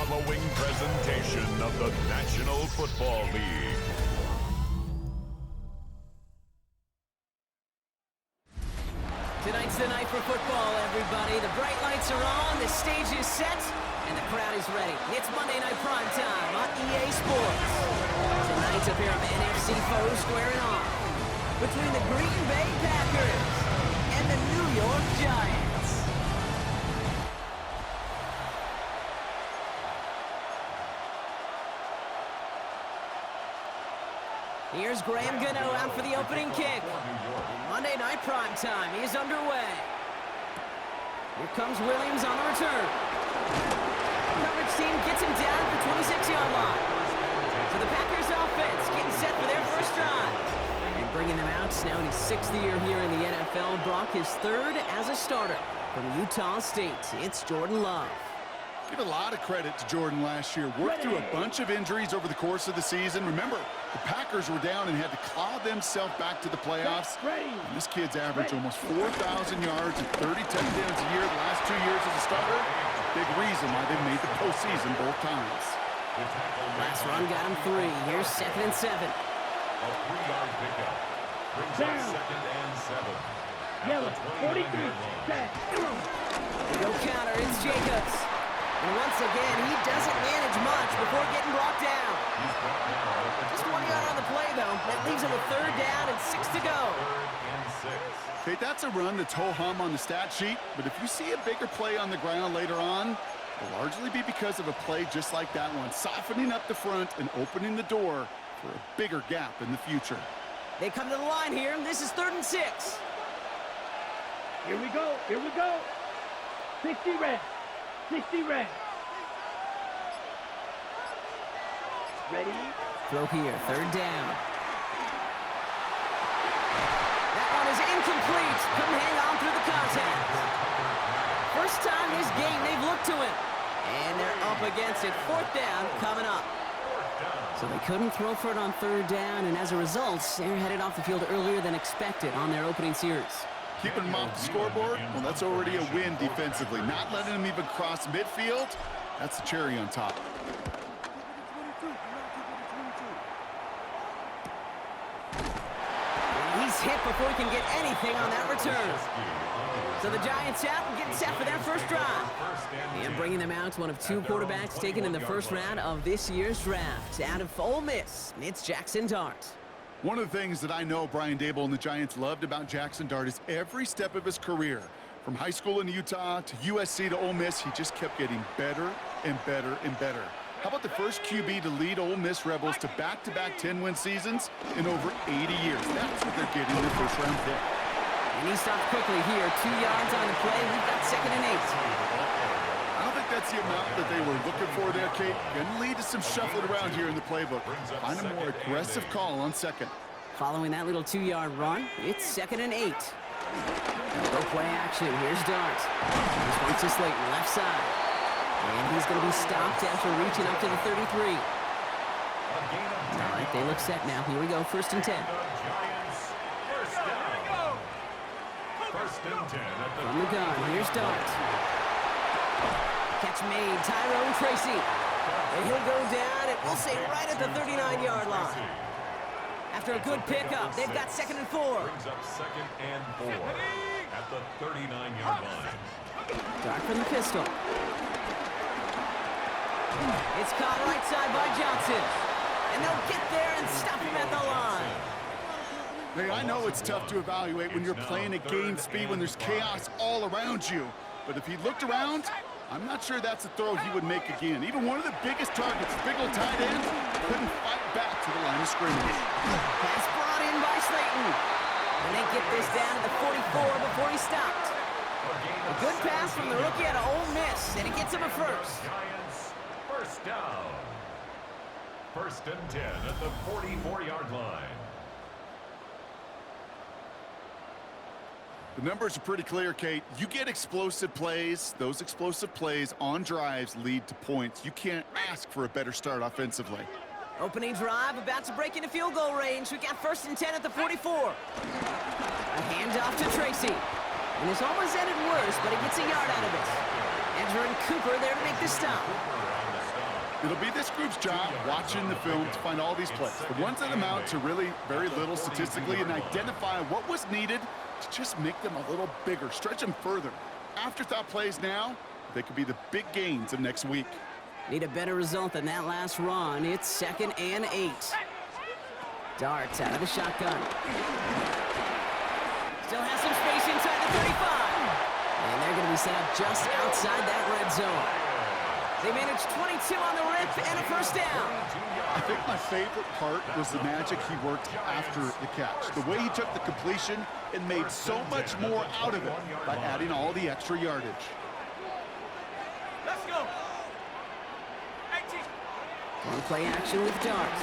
following presentation of the National Football League. Tonight's the night for football, everybody. The bright lights are on, the stage is set, and the crowd is ready. It's Monday Night Prime Time on EA Sports. Tonight's a pair of NFC foes squaring off between the Green Bay Packers and the New York Giants. Here's Graham Gano out for the opening kick. Monday Night Prime Time is underway. Here comes Williams on the return. Coverage team gets him down at the 26-yard line. So the Packers offense getting set for their first drive. And bringing them out, now in his 6th year here in the NFL. Brock his 3rd as a starter from Utah State. It's Jordan Love. Give a lot of credit to Jordan last year. Worked through a bunch of injuries over the course of the season. Remember, the Packers were down and had to claw themselves back to the playoffs. And this kid's averaged almost 4,000 yards and 30 touchdowns a year the last 2 years as a starter. Big reason why they've made the postseason both times. Last run got him 3. Here's 2nd and 7. A 3-yard pickup. Brings up 2nd and 7. Yellow, 43, set. The go counter, it's Jacobs. And once again, he doesn't manage much before getting brought down. Just 1 yard on the play, though. That leaves him with 3rd down and 6 to go. Okay, that's a run that's ho-hum on the stat sheet, but if you see a bigger play on the ground later on, it'll largely be because of a play just like that one, softening up the front and opening the door for a bigger gap in the future. They come to the line here. This is 3rd and 6. Here we go, here we go. 60 red. 60 red. Ready? Throw here, 3rd down. That one is incomplete. Couldn't hang on through the contact. First time this game they've looked to him. And they're up against it. 4th down coming up. So they couldn't throw for it on 3rd down, and as a result, they're headed off the field earlier than expected on their opening series. Keeping them off the scoreboard, well, that's already a win defensively. Not letting them even cross midfield, that's the cherry on top. He's hit before he can get anything on that return. So the Giants out and getting set for their first drive. And bringing them out, one of 2 quarterbacks taken in the first round of this year's draft. Out of Ole Miss, it's Jackson Dart. One of the things that I know Brian Dable and the Giants loved about Jackson Dart is every step of his career. From high school in Utah to USC to Ole Miss, he just kept getting better and better and better. How about the first QB to lead Ole Miss Rebels to back-to-back 10-win seasons in over 80 years? That's what they're getting their first-round pick. And he stopped quickly here. 2 yards on the play. We've got 2nd and 8. I don't think that's the amount that they were looking for there, Kate. Going to lead to some shuffling around here in the playbook. Find a more aggressive call on 2nd. Following that little 2-yard run, it's 2nd and 8. Go play action. Here's Dart. This one's to Slayton, left side. And he's going to be stopped after reaching up to the 33. All right, they look set now. Here we go, 1st and 10. From the gun, here's Dart. Catch made, Tyrone Tracy. And he'll go down, and we'll say right at the 39-yard line. After a good pickup, they've got 2nd and 4. Brings up 2nd and 4 at the 39-yard line. Dart from the pistol. It's caught right side by Johnson. And they'll get there and stop him at the line. Hey, I know it's tough to evaluate when you're playing at game speed, when there's chaos all around you. But if he looked around, I'm not sure that's a throw he would make again. Even one of the biggest targets, big old tight end, couldn't fight back to the line of scrimmage. Pass brought in by Slayton. And they get this down to the 44 before he stopped. A good pass from the rookie out of Ole Miss, and he gets him a first. Giants, first down. 1st and 10 at the 44-yard line. The numbers are pretty clear, Kate. You get explosive plays. Those explosive plays on drives lead to points. You can't ask for a better start offensively. Opening drive, about to break into field goal range. We got 1st and 10 at the 44. A handoff to Tracy. And this almost ended worse, but he gets a yard out of it. Andrew and Cooper there to make the stop. It'll be this group's job watching the film to find all these plays, the ones that amount to really very little statistically, and identify what was needed to just make them a little bigger, stretch them further. Afterthought plays now, they could be the big gains of next week. Need a better result than that last run. It's 2nd and 8. Darts out of the shotgun. Still has some space inside the 35. And they're going to be set up just outside that red zone. They managed 22 on the rip and a first down. I think my favorite part was the magic he worked after the catch. The way he took the completion and made so much more out of it by adding all the extra yardage. Let's go. 18. On play action with Darts.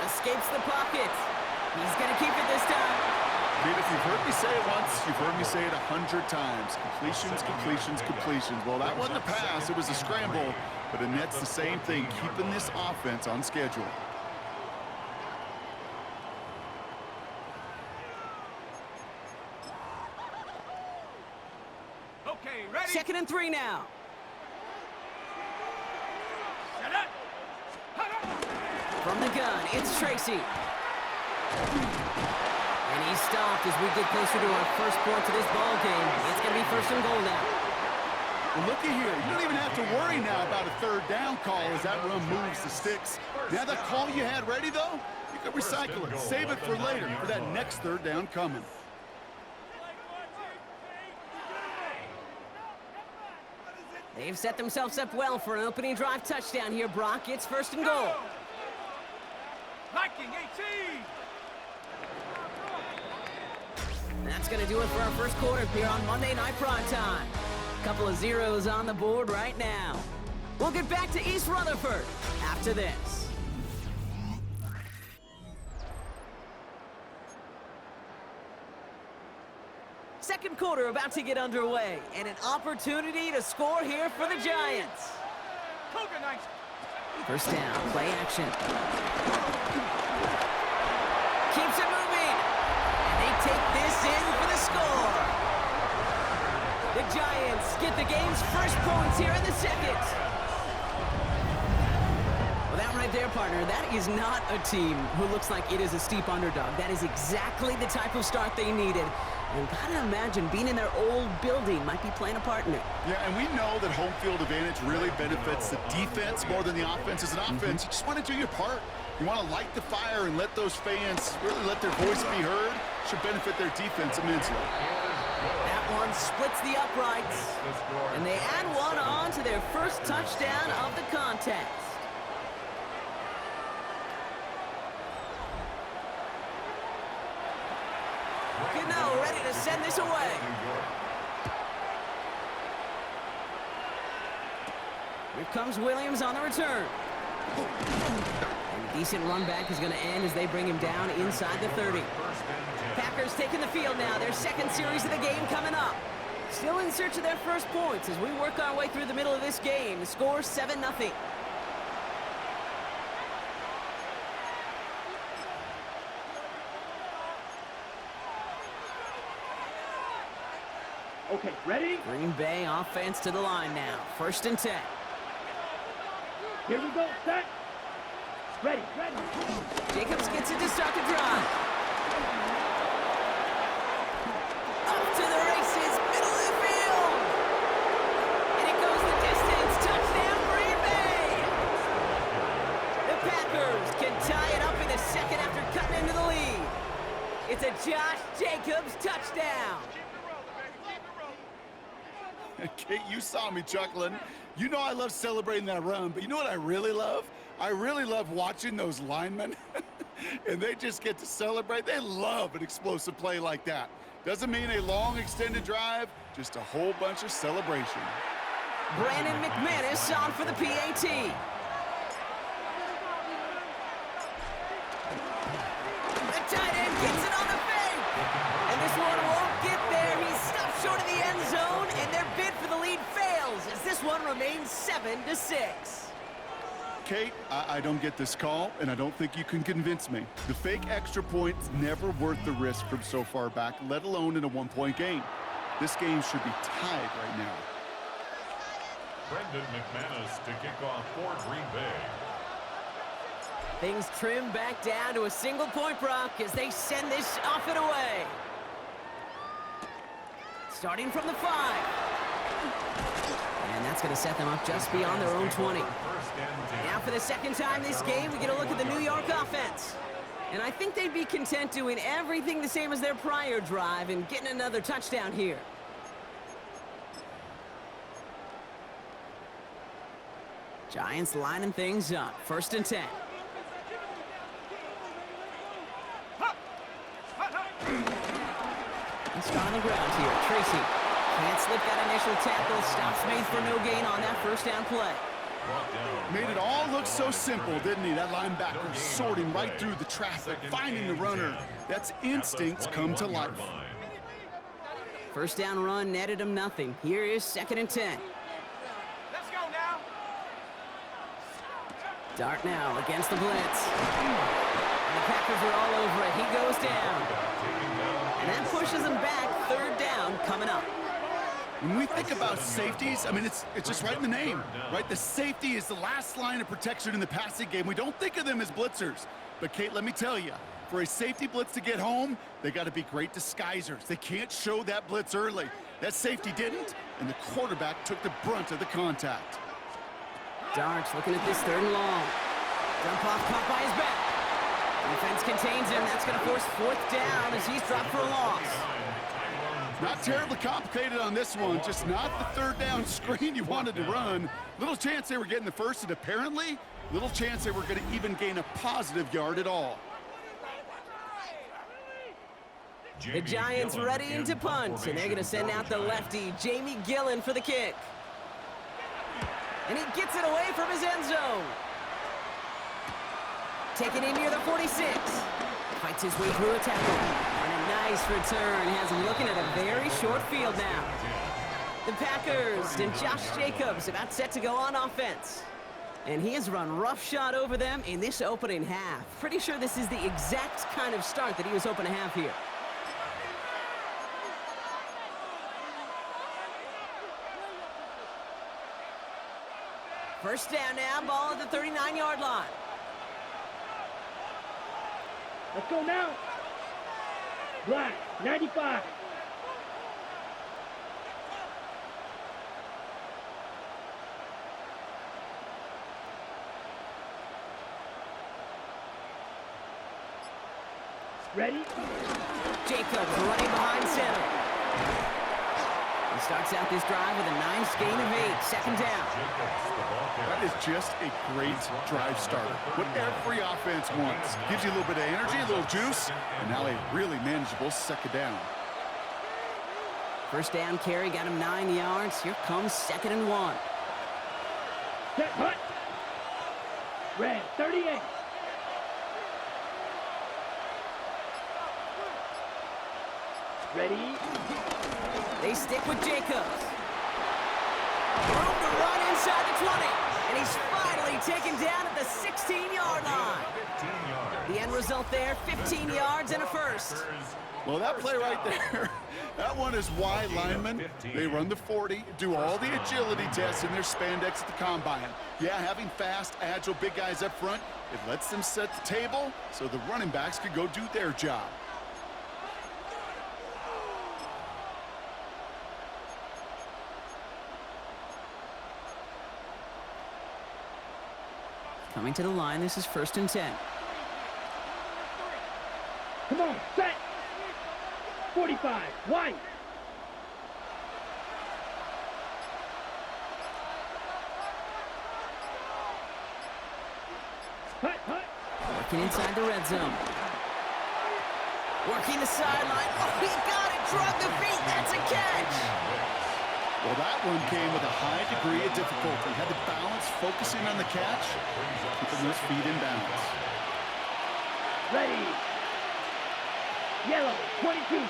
Escapes the pocket. He's going to keep it this time. I mean, if you've heard me say it once, you've heard me say it 100 times. Completions, completions, completions. Well, that wasn't a pass. It was a scramble. But Annette's the same thing, keeping this offense on schedule. Okay, ready? 2nd and 3 now. Set up. From the gun, it's Tracy. And he's stopped as we get closer to our first point to this ball game. It's going to be 1st and goal now. Well, looky here. You don't even have to worry now about a 3rd down call as that run moves the sticks. Now that call you had ready, though, you can recycle it. Save it for later, for that next 3rd down coming. They've set themselves up well for an opening drive touchdown here, Brock. It's 1st and goal. Viking 18. That's going to do it for our first quarter here on Monday Night Prime Time. Couple of zeros on the board right now. We'll get back to East Rutherford after this. Second quarter about to get underway, and an opportunity to score here for the Giants. Cougar Knights. First down, play action. Keeps it moving, and they take this in for the score. The Giants get the game's first points here in the 2nd. Well, that right there, partner, that is not a team who looks like it is a steep underdog. That is exactly the type of start they needed. And gotta imagine being in their old building might be playing a part in it. Yeah, and we know that home field advantage really benefits the defense more than the offense. As an offense, you just want to do your part. You want to light the fire and let those fans really let their voice be heard. Should benefit their defense immensely. That one splits the uprights, and they add one on to their first touchdown of the contest. Gano ready to send this away. Here comes Williams on the return. And a decent run back is going to end as they bring him down inside the 30. Packers taking the field now. Their second series of the game coming up. Still in search of their first points as we work our way through the middle of this game. The score 7-0. Okay, ready? Green Bay offense to the line now. 1st and 10. Here we go. Set. Ready. Jacobs gets it to start the drive. Up to the races, middle of the field. And it goes the distance. Touchdown, Green Bay. The Packers can tie it up in the 2nd after cutting into the lead. It's a Josh Jacobs touchdown. Kate, you saw me chuckling. You know I love celebrating that run, but you know what I really love? I really love watching those linemen, and they just get to celebrate. They love an explosive play like that. Doesn't mean a long extended drive, just a whole bunch of celebration. Brandon McManus on for the PAT. The tight end gets it on the fake. And this one won't get there. He's stopped short of the end zone, and their bid for the lead fails as this one remains 7-6. Kate, I don't get this call, and I don't think you can convince me. The fake extra point's never worth the risk from so far back, let alone in a one-point game. This game should be tied right now. Brendan McManus to kick off for Green Bay. Things trim back down to a single point, Brock, as they send this off and away. Starting from the 5. And that's going to set them up just beyond their own 20. Now for the second time this game, we get a look at the New York offense. And I think they'd be content doing everything the same as their prior drive and getting another touchdown here. Giants lining things up. 1st and 10. Let's start on the ground here. Tracy can't slip that initial tackle. Stops made for no gain on that 1st down play. Made it all look so simple, didn't he? That linebacker sorting right through the traffic, finding the runner. That's instincts come to life. 1st down run netted him nothing. Here is 2nd and 10. Let's go now. Dart now against the blitz. And the Packers are all over it. He goes down. And that pushes him back. 3rd down coming up. When we think about safeties, I mean, it's just right in the name, right? The safety is the last line of protection in the passing game. We don't think of them as blitzers. But, Kate, let me tell you, for a safety blitz to get home, they got to be great disguisers. They can't show that blitz early. That safety didn't, and the quarterback took the brunt of the contact. Darts looking at this 3rd and long. Dump off caught by his back. Defense contains him. That's going to force 4th down as he's dropped for a loss. Not terribly complicated on this one, just not the 3rd down screen you wanted to run. Little chance they were getting the 1st, and apparently, little chance they were going to even gain a positive yard at all. The Giants ready to punt, and they're going to send out the lefty, Jamie Gillen, for the kick. And he gets it away from his end zone. Taking in near the 46. Fights his way through a tackle. And a nice return has him looking at a very short field now. The Packers and Josh Jacobs about set to go on offense. And he has run roughshod over them in this opening half. Pretty sure this is the exact kind of start that he was hoping to have here. First down now, ball at the 39-yard line. Let's go now. Black, 95. Ready? Jacobs running behind center. He starts out this drive with a nice gain of 8. 2nd down. That is just a great drive starter. What every offense wants. Gives you a little bit of energy, a little juice, and now a really manageable 2nd down. First down carry got him 9 yards. Here comes 2nd and 1. Set, hut. Red, 38. Ready? They stick with Jacobs. Room to run inside the 20. And he's finally taken down at the 16-yard line. The end result there, 15 yards and a 1st. Well, that play right there, that one is why linemen, they run the 40, do all the agility tests in their spandex at the combine. Yeah, having fast, agile, big guys up front, it lets them set the table so the running backs could go do their job. Coming to the line, this is 1st and 10. Come on, set. 45, white. Hut, hut. Working inside the red zone. Working the sideline. Oh, he got it. Drug the feet. That's a catch. Well, that one came with a high degree of difficulty. Had to balance, focusing on the catch, keeping those feet in balance. Ready. Yellow, 22.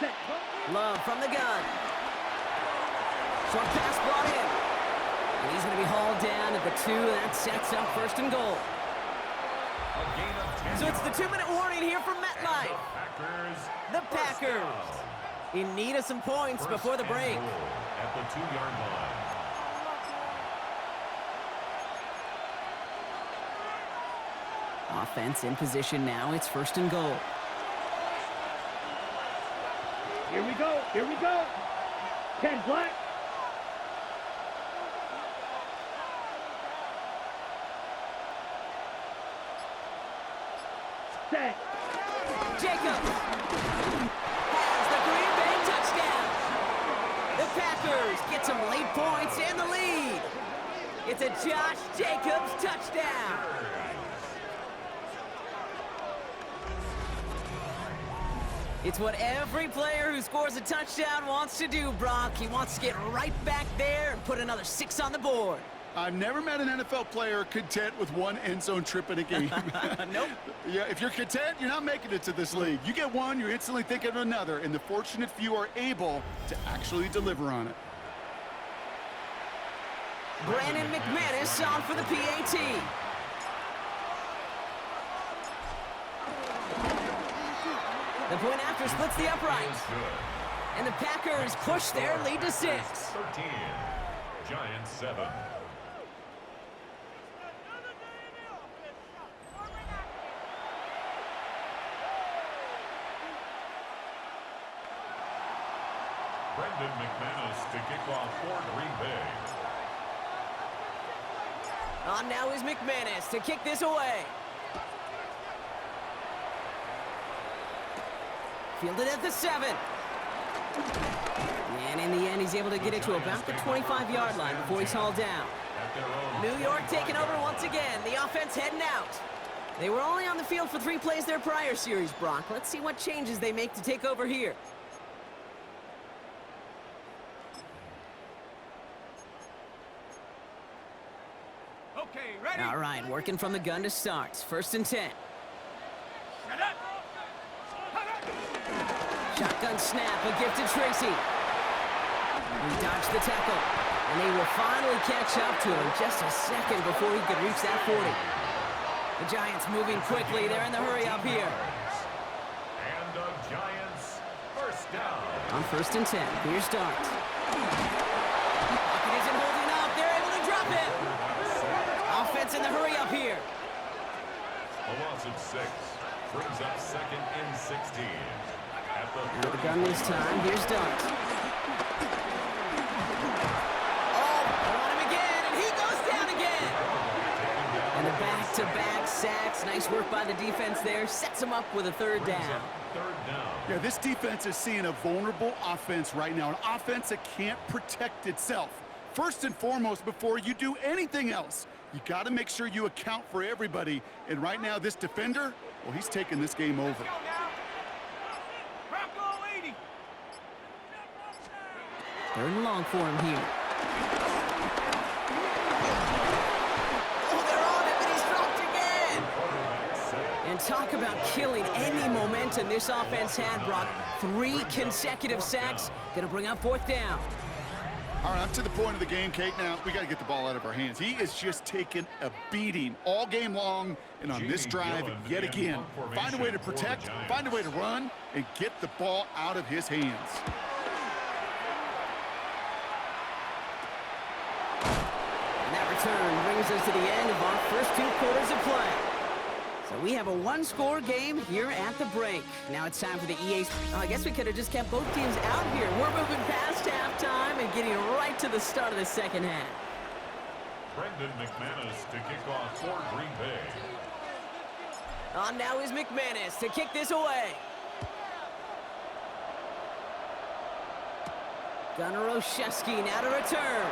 Set. Love from the gun. Short pass brought in. And he's going to be hauled down at the 2, and that sets up first and goal. A gain of 10 So it's the yards. 2-minute warning here from And MetLife. The first Packers down. in need of some points First before the and break. goal at the 2-yard line. Offense in position now. It's first and goal. Here we go. Here we go. 10 black. Set. Jacobs has the Green Bay touchdown. The Packers get some late points and the lead. It's a Josh Jacobs touchdown. It's what every player who scores a touchdown wants to do, Brock. He wants to get right back there and put another 6 on the board. I've never met an NFL player content with one end zone trip in a game. Nope. Yeah, if you're content, you're not making it to this league. You get one, you're instantly thinking of another, and the fortunate few are able to actually deliver on it. Brandon McManus on for the PAT. The point after splits the uprights. And the Packers push their lead to 6. 13. Giants 7. Brendan McManus to kick off for Green Bay. On now is McManus to kick this away. Fielded at the 7. And in the end, he's able to get it to about the 25-yard line before he's hauled down. New York taking over once again. The offense heading out. They were only on the field for 3 plays their prior series, Brock. Let's see what changes they make to take over here. Okay, ready? All right, working from the gun to start. First and 10. Shut up. Shotgun snap, a gift to Tracy. He dodged the tackle, and they will finally catch up to him just a second before he could reach that 40. The Giants moving quickly. They're in the hurry up here. And the Giants first down. On first and 10, here's Dart. Pocket isn't holding up. They're able to drop it. Offense in the hurry up here. A loss of 6 brings up second and 16. Out of the gun this time, here's Dart. Oh, on him again, and he goes down again. And the back-to-back sacks. Nice work by the defense there. Sets him up with a third down. Third down. Yeah, this defense is seeing a vulnerable offense right now, an offense that can't protect itself. First and foremost, before you do anything else, you got to make sure you account for everybody. And right now, this defender, well, he's taking this game over. Let's go now. Bronco 80. Third and long for him here. Oh, they're on him, and he's dropped again. And talk about killing any momentum this offense had, Brock. 3 consecutive sacks. Going to bring up fourth down. All right, up to the point of the game, Kate. Now, we got to get the ball out of our hands. He is just taking a beating all game long, and on this drive, yet again, find a way to protect, find a way to run, and get the ball out of his hands. And that return brings us to the end of our first 2 quarters of play. So we have a 1-score game here at the break. Now it's time for the EA. Oh, I guess we could have just kept both teams out here. We're moving past halftime and getting right to the start of the second half. Brendan McManus to kick off for Green Bay. On now is McManus to kick this away. Gunnar Olszewski now to return.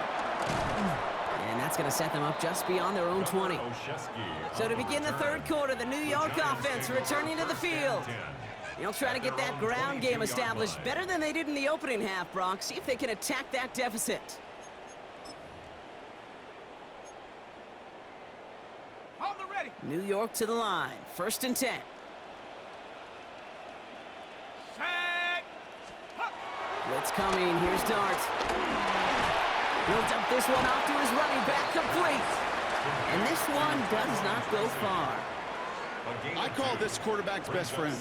And that's going to set them up just beyond their own 20. So to begin the third quarter, the New York offense returning to the field. They'll try to get that ground game established better than they did in the opening half, Brock. See if they can attack that deficit. Hold the ready. New York to the line. First and 10. Set. Blitz coming. Here's Dart. Built up this one off to his running back, complete. And this one does not go far. I call this quarterback's best friend.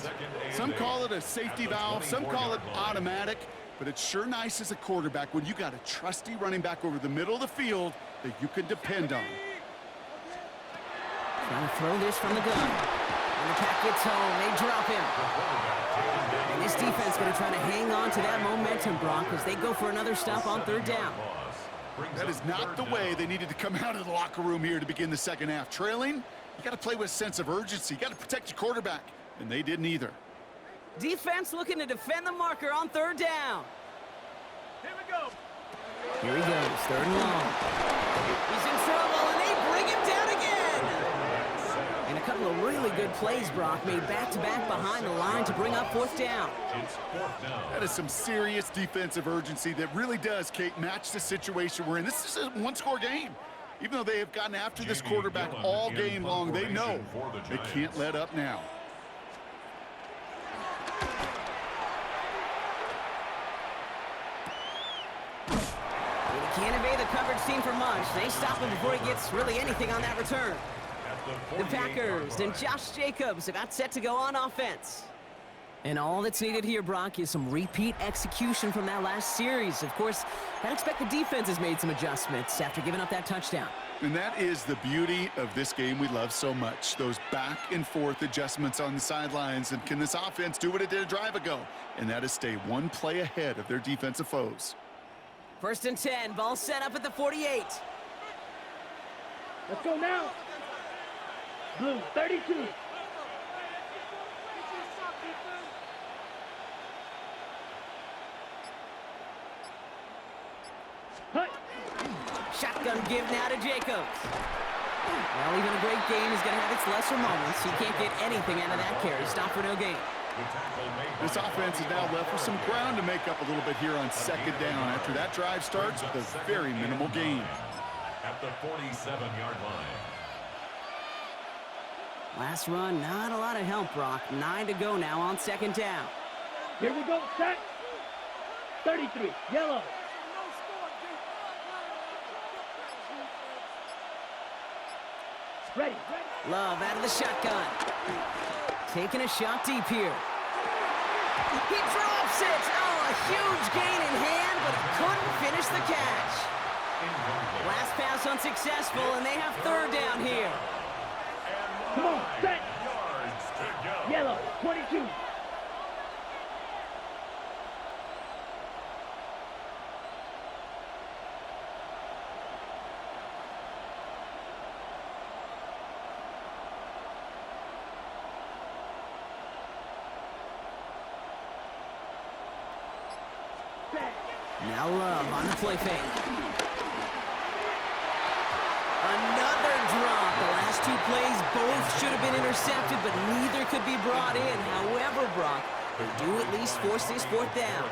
Some call it a safety valve, some call it automatic, but it's sure nice as a quarterback when you got a trusty running back over the middle of the field that you can depend on. Trying to throw this from the gun. When the pack gets home, they drop him. And this defense going to try to hang on to that momentum, Brock, as they go for another stop on third down. That is not the way they needed to come out of the locker room here to begin the second half. Trailing, you got to play with a sense of urgency. You got to protect your quarterback, and they didn't either. Defense looking to defend the marker on third down. Here we go. Here he goes, third and long. He's in trouble, and they bring him down again. And a couple of really good plays, Brock, made back-to-back behind the line to bring up fourth down. It's fourth down. That is some serious defensive urgency that really does, Kate, match the situation we're in. This is a one-score game. Even though they have gotten after this quarterback all game long, they know they can't let up now. They can't evade the coverage team for much. They stop him before he gets really anything on that return. The Packers and Josh Jacobs about set to go on offense. And all that's needed here, Brock, is some repeat execution from that last series. Of course, I expect the defense has made some adjustments after giving up that touchdown. And that is the beauty of this game we love so much, those back-and-forth adjustments on the sidelines. And can this offense do what it did a drive ago? And that is stay one play ahead of their defensive foes. First and 10, ball set up at the 48. Let's go now. Blue, 32. Hut. Shotgun give now to Jacobs. Well, even a great game is going to have its lesser moments. He can't get anything out of that carry. Stop for no gain. This offense is now left with some ground to make up a little bit here on second down after that drive starts with a very minimal gain. At the 47-yard line. Last run, not a lot of help, Brock. 9 to go now on second down. Here we go, set. 33, yellow. Ready. Love out of the shotgun. Taking a shot deep here. He drops it. Oh, a huge gain in hand, but he couldn't finish the catch. Last pass unsuccessful, and they have third down here. Come on, set. Yards to go. Yellow, 22. Now Love on the play fake. Another drop. The last two plays both should have been intercepted, but neither could be brought in. However, Brock, they do at least force this fourth down.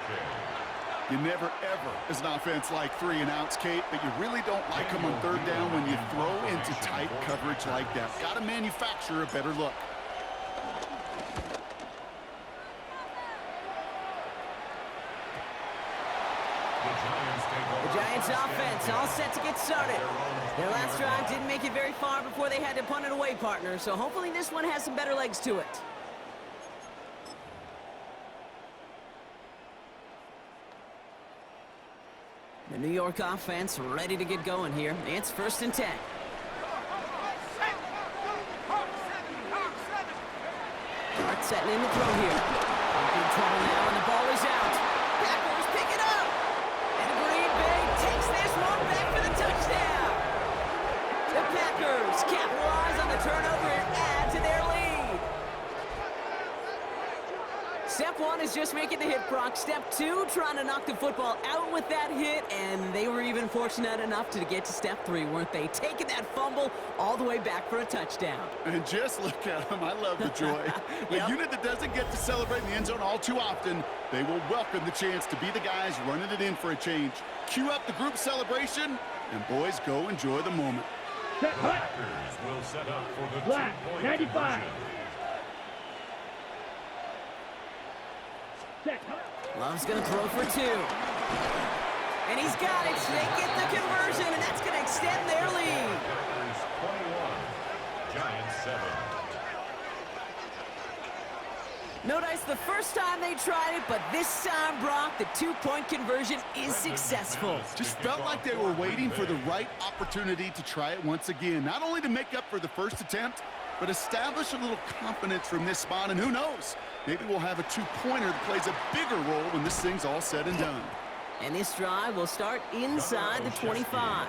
You never, ever, as an offense, like 3 and outs, Kate, but you really don't like them on third down when you throw into tight coverage like that. Got to manufacture a better look. The Giants offense all set to get started. Their last drive didn't make it very far before they had to punt it away, partner, so hopefully this one has some better legs to it. The New York offense ready to get going here. It's first and 10. Hart setting in the throw here. In big trouble now, and the ball is out. Packers pick it up. And Green Bay takes this one back for the touchdown. The Packers capitalize on the turnover and add to their lead. Step 1 is just making the hit, Brock. Step 2, trying to knock the football out with that hit, and they were even fortunate enough to get to step 3, weren't they? Taking that fumble all the way back for a touchdown. And just look at them. I love the joy. Yep. A unit that doesn't get to celebrate in the end zone all too often, they will welcome the chance to be the guys running it in for a change. Cue up the group celebration, and boys, go enjoy the moment. Set, hut. Packers will set up for the Black, 2-point 95. conversion. Set, hut. Love's going to throw for 2. And he's got it. They get the conversion, and that's going to extend their lead. Packers 21, Giants 7. No dice the first time they tried it, but this time, Brock, the two-point conversion is successful. Just felt like they were waiting for the right opportunity to try it once again. Not only to make up for the first attempt, but establish a little confidence from this spot. And who knows, maybe we'll have a two-pointer that plays a bigger role when this thing's all said and done. And this drive will start inside the 25.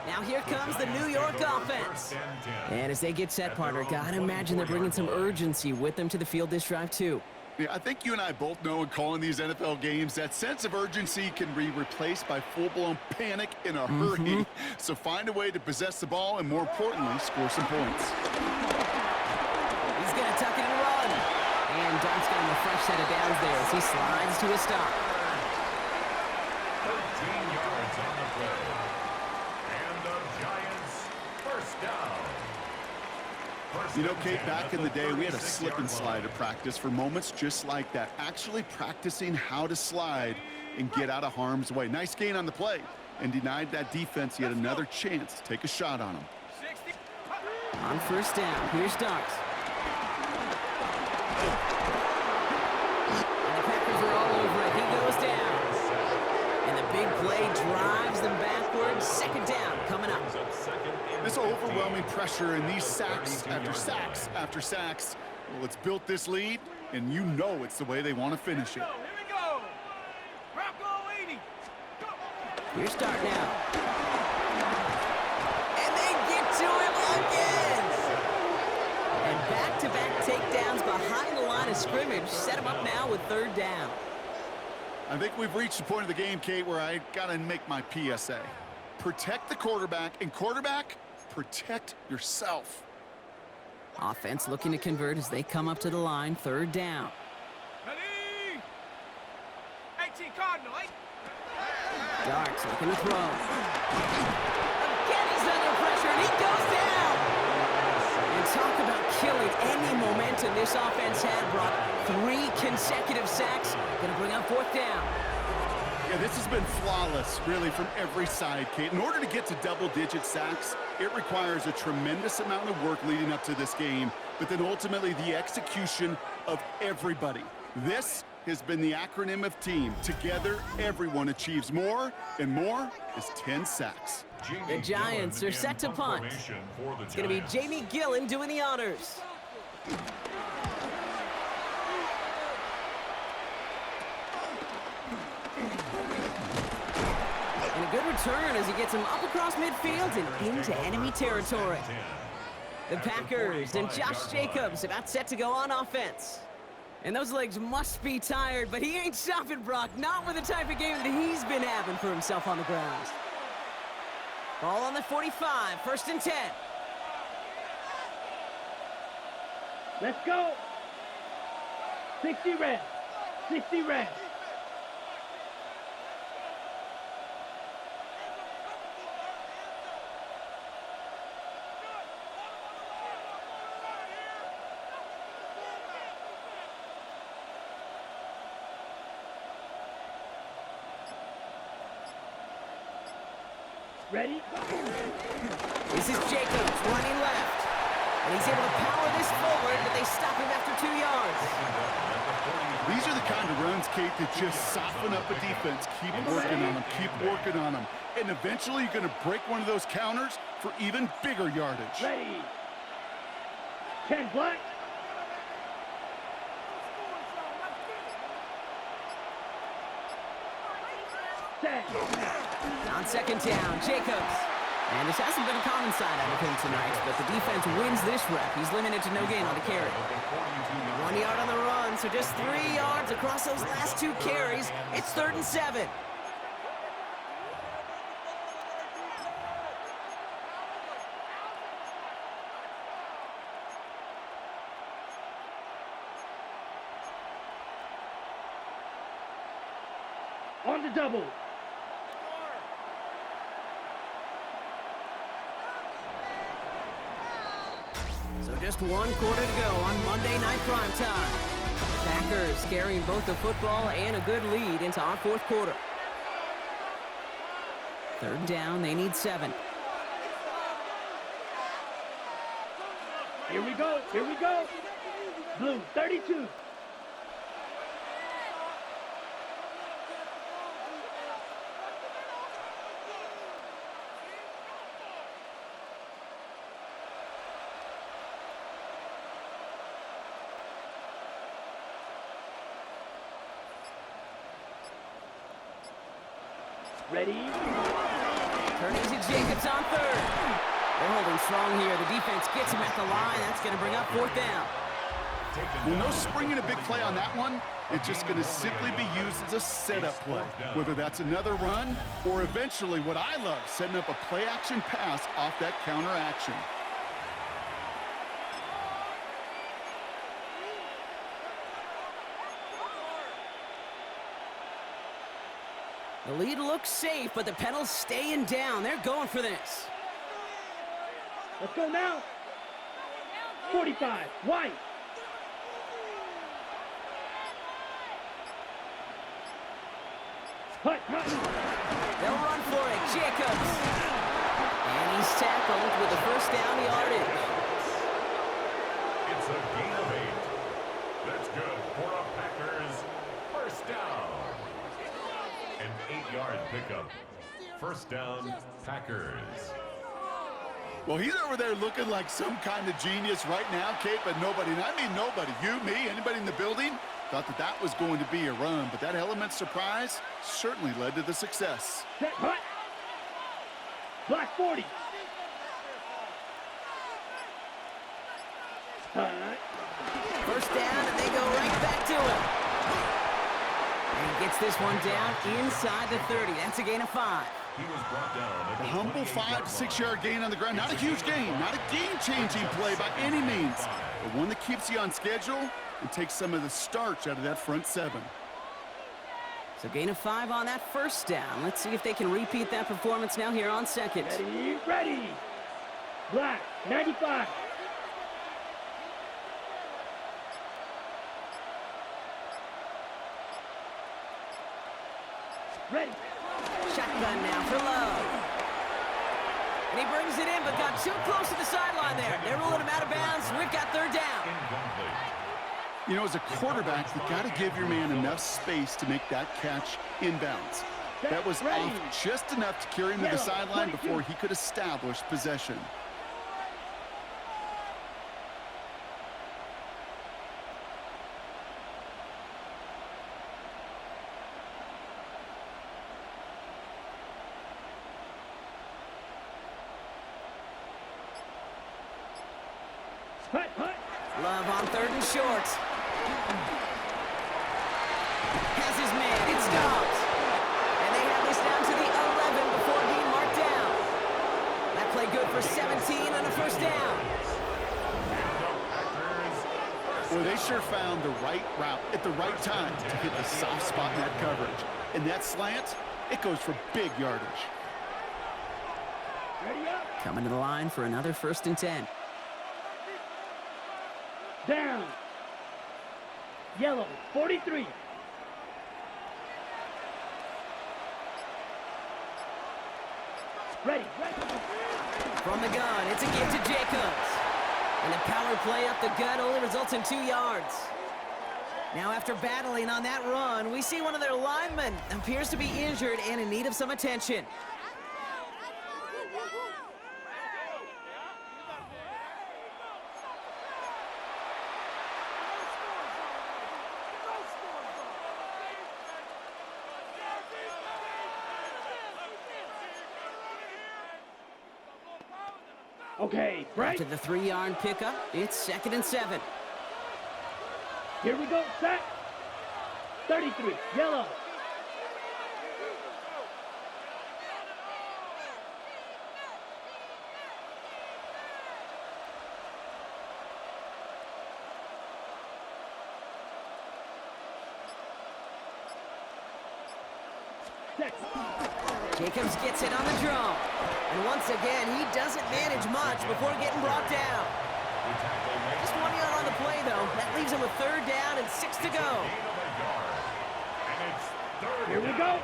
Now here comes the New York offense. And as they get set, partner, gotta imagine they're bringing some urgency with them to the field this drive, too. Yeah, I think you and I both know in calling these NFL games that sense of urgency can be replaced by full-blown panic in a hurry. So find a way to possess the ball and, more importantly, score some points. He's gonna tuck it and run. And Dart's got him a fresh set of downs there as he slides to a stop. 13 yards on the play. And the Giants first down. You know, Kate, back in the day, we had a slip and slide at practice for moments just like that. Actually practicing how to slide and get out of harm's way. Nice gain on the play and denied that defense yet another chance to take a shot on him. On first down, here's Darts. And the Packers are all over it. He goes down. And the big play drives them backwards. Second down coming up. This overwhelming pressure and these sacks after sacks after sacks. Well, it's built this lead, and you know it's the way they want to finish it. Here we go. Bronco 80. Go. Here's Dart now. And they get to him again. And back-to-back takedowns behind the line of scrimmage set him up now with third down. I think we've reached the point of the game, Kate, where I got to make my PSA. Protect the quarterback, and quarterback, protect yourself. Offense looking to convert as they come up to the line, third down. Ready. 18 Cardinal. Darts looking to throw. Again, he's under pressure, and he goes down. And talk about killing any momentum this offense had, Brock. 3 consecutive sacks, going to bring up fourth down. Yeah, this has been flawless, really, from every side, Kate. In order to get to double-digit sacks, it requires a tremendous amount of work leading up to this game, but then ultimately the execution of everybody. This has been the acronym of team. Together, everyone achieves more, and more is 10 sacks. The Giants are set to punt. It's going to be Jamie Gillen doing the honors. And a good return as he gets him up across midfield and into enemy territory. The Packers and Josh Jacobs about set to go on offense. And those legs must be tired, but he ain't stopping, Brock. Not with the type of game that he's been having for himself on the ground. Ball on the 45, first and 10. Let's go. 60 red. 60 red. Ready? This is Jacobs running left. And he's able to power this forward, but they stop him after 2 yards. These are the kind of runs, Kate, that just soften up a defense. Keep working on them, keep working on them. And eventually you're going to break one of those counters for even bigger yardage. Ready. 10 black. Set. On second down, Jacobs. And this hasn't been a common side out of him tonight, but the defense wins this rep. He's limited to no gain on the carry. 1 yard on the run, so just 3 yards across those last 2 carries. It's third and 7. On the double. So just 1 quarter to go on Monday Night Primetime. Packers carrying both the football and a good lead into our fourth quarter. Third down, they need 7. Here we go. Here we go. Blue, 32. Ready? Turning to Jacobs on 3rd. They're holding strong here. The defense gets him at the line. That's going to bring up 4th down. Well, no springing a big play on that one. It's just going to simply be used as a setup play, whether that's another run or eventually what I love, setting up a play-action pass off that counter action. The lead looks safe, but the pedal's staying down. They're going for this. Let's go now. 45. White. Hut. They'll run for it. Jacobs. And he's tackled with the first down yardage. It's a gain of 8. That's good for a Packers first down. An 8-yard pickup. First down, Packers. Well, he's over there looking like some kind of genius right now, Kate, but nobody, and I mean nobody, you, me, anybody in the building, thought that that was going to be a run, but that element surprise certainly led to the success. Set, hut. Black 40. Hut. First down, and they go right back to him. And gets this one down inside the 30. That's a gain of 5. He was brought down at A the humble 5 to 6 yard gain on the ground. Not a huge gain, not a game-changing play by any means, but one that keeps you on schedule and takes some of the starch out of that front 7. So gain of 5 on that first down. Let's see if they can repeat that performance now here on 2nd. Ready. Black 95. Ready. Shotgun now for Love. And he brings it in, but got too close to the sideline there. They're ruling him out of bounds. We've got 3rd down. You know, as a quarterback, you got to give your man enough space to make that catch inbounds. That was off just enough to carry him to the sideline before he could establish possession. Hut. Love on 3rd and short. Has his man. It stops. And they have this down to the 11 before being marked down. That play good for 17 and a first down. Well, they sure found the right route at the right time to hit the soft spot in that coverage. And that slant, it goes for big yardage. Ready up. Coming to the line for another 1st and 10. Down. Yellow 43. Ready. From the gun, it's a give to Jacobs. And the power play up the gut only results in 2 yards. Now after battling on that run, we see one of their linemen appears to be injured and in need of some attention. Okay, break. After the 3-yard pickup, it's 2nd and 7. Here we go, set. 33, yellow. Set. Jacobs gets it on the draw. And once again, he doesn't manage much before getting brought down. Just 1 yard on the play, though. That leaves him with 3rd down and 6 to go. Here we go.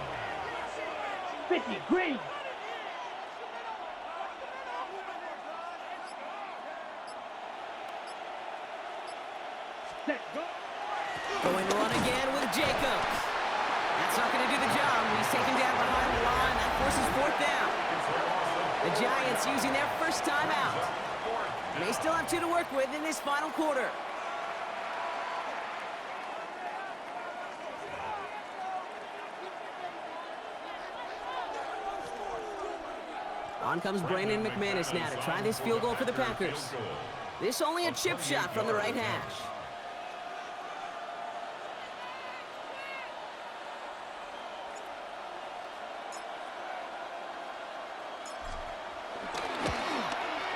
50, green. Set, go. Going to run again with Jacobs. That's not going to do the job. He's taken down behind the line. That forces fourth down. The Giants using their first time out. They still have 2 to work with in this final quarter. On comes Brandon McManus now to try this field goal for the Packers. This only a chip shot from the right hash.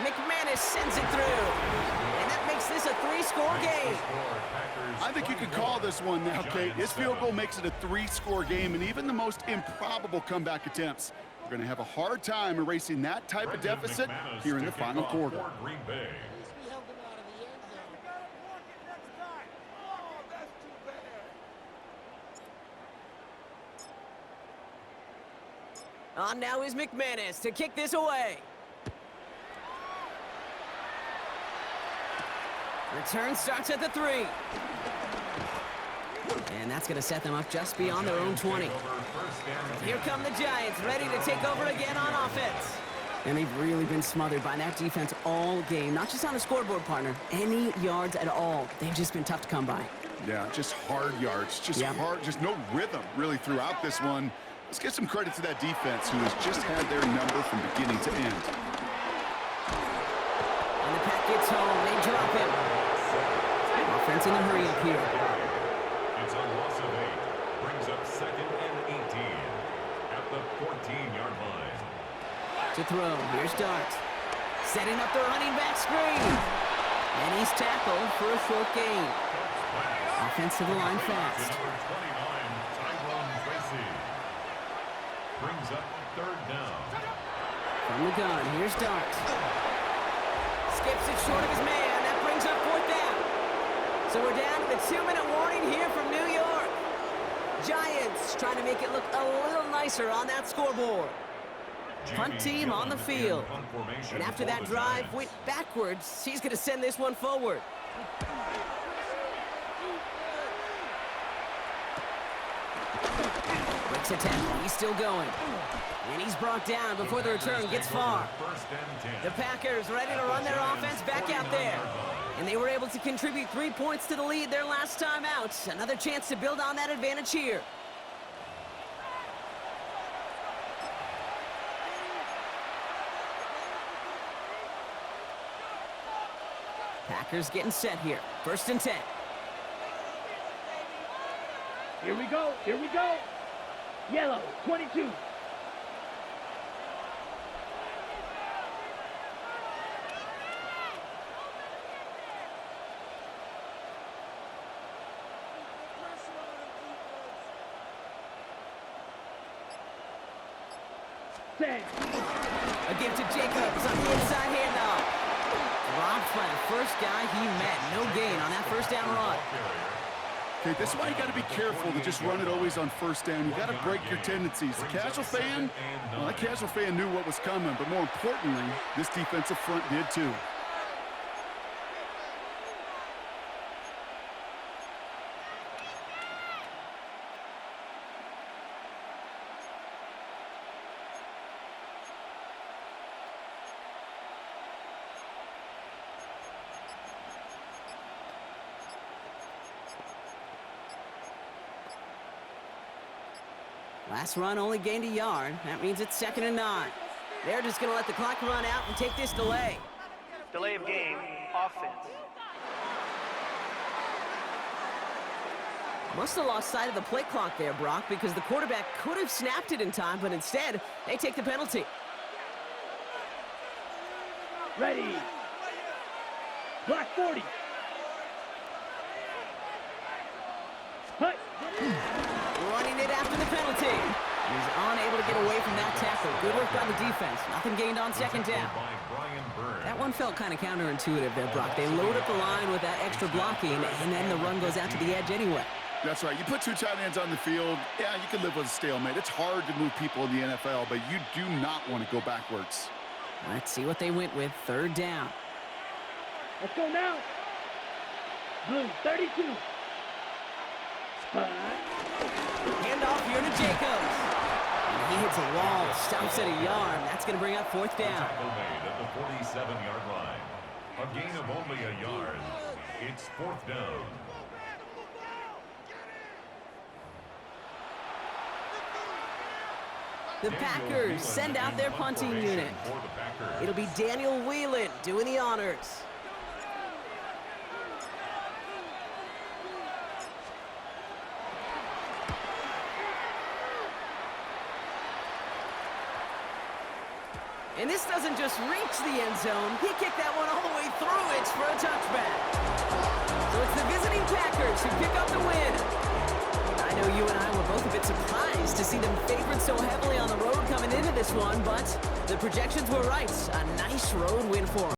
McManus sends it through. And that makes this a 3-score game. I think you could call this one now, Kate. This field goal makes it a 3-score game, and even the most improbable comeback attempts are going to have a hard time erasing that type of deficit here in the final quarter. On now is McManus to kick this away. Return starts at the 3. And that's going to set them up just beyond their own 20. Here come the Giants, ready to take over again on offense. And they've really been smothered by that defense all game. Not just on the scoreboard, partner. Any yards at all. They've just been tough to come by. Yeah, just hard yards. Just hard, just no rhythm really throughout this one. Let's give some credit to that defense who has just had their number from beginning to end. And the pack gets home. They drop him. Offense in a hurry up here. It's a loss of 8. Brings up 2nd and 18 at the 14-yard line. To throw. Here's Dart. Setting up the running back screen. And he's tackled for a short gain. Offense to the line fast. Brings up 3rd down. From the gun, here's Dart. Skips it short of his man. That brings up 4th down. So we're down to the 2-minute warning here from New York. Giants trying to make it look a little nicer on that scoreboard. Punt team on the field. And after that drive went backwards, he's going to send this one forward. Breaks a tackle. He's still going. And he's brought down before the return gets far. The Packers ready to run their offense back out there. And they were able to contribute 3 points to the lead their last time out. Another chance to build on that advantage here. Packers getting set here. 1st and 10. Here we go. Here we go. Yellow, 22. Set. A give to Jacobs on the inside handoff. Dropped by the first guy he met. No gain on that 1st down run. Okay, this is why you got to be careful to just run it always on 1st down. You got to break your tendencies. The casual fan, well, that casual fan knew what was coming, but more importantly, this defensive front did too. Last run only gained a yard. That means it's 2nd and 9. They're just going to let the clock run out and take this delay. Delay of game, offense. Must have lost sight of the play clock there, Brock, because the quarterback could have snapped it in time, but instead, they take the penalty. Ready. Block 40. Hut. Running it after the penalty. He's unable to get away from that tackle. Good work by the defense. Nothing gained on 2nd down. That one felt kind of counterintuitive there, Brock. They load up the line with that extra blocking, and then the run goes out to the edge anyway. That's right. You put 2 tight ends on the field, yeah, you can live with a stalemate. It's hard to move people in the NFL, but you do not want to go backwards. Let's see what they went with. 3rd down. Let's go now. Blue, 32. Handoff here to Jacobs. And he hits a wall, stops at a yard. That's going to bring up fourth down. Tackle made at the 47-yard line. A gain of only a yard. It's fourth down. The Packers send out their punting unit. It'll be Daniel Whelan doing the honors. And this doesn't just reach the end zone. He kicked that one all the way through it for a touchback. So it's the visiting Packers who pick up the win. I know you and I were both a bit surprised to see them favored so heavily on the road coming into this one, but the projections were right. A nice road win for them.